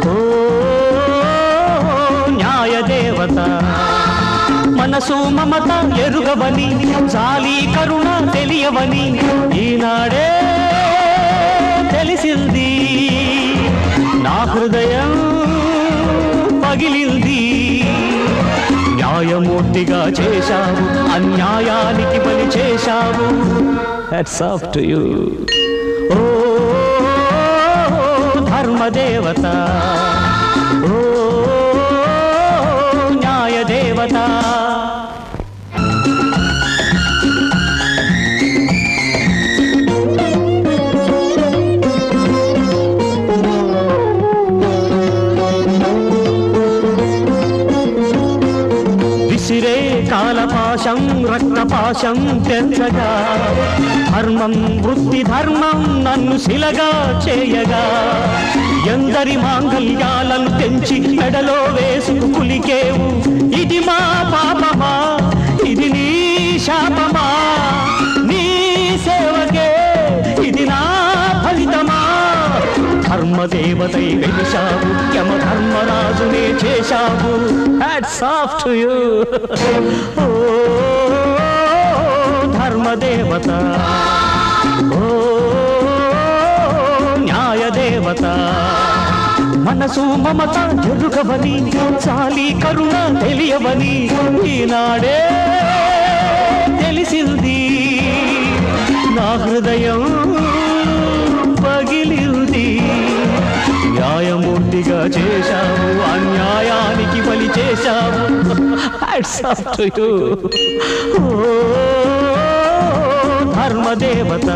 ఓ న్యాయ దేవత మనసు మమత ఎరుగవని జాలి కరుణ తెలియవని ఈనాడే తెలిసింది నా హృదయం పగిలింది న్యాయమూర్తిగా చేశావు అన్యాయానికి బలి చేశావు హ్యాట్స్ ఆఫ్ టు యు ఓ ధర్మదేవత ఓ న్యాయ దేవత విసిరే కాలపాశం రక్తపాశం తెంచగా ధర్మం వృత్తి ధర్మం నన్ను శిలగా చేయగా ఎందరి మాంగళ్యాలను తెంచి మెడలో వేసుకు కులికేవు ఇది మా పాపమా ఇది నీ శాపమా నీ సేవకే ఇది నా ఫలితమా ధర్మదేవతై వెలిశావు యమధర్మరాజునే చేశావు హ్యాట్స్ ఆఫ్ టు యు ఓ ధర్మదేవత ఓ న్యాయ దేవత మనసు మమత ఎరుగవని చాలి కరుణ తెలియవని ఈనాడే తెలిసింది నా హృదయం పగిలింది న్యాయమూర్తిగా చేశావు అన్యాయానికి బలి చేశావు హ్యాట్స్ ఆఫ్ టు యు ఓ ధర్మదేవత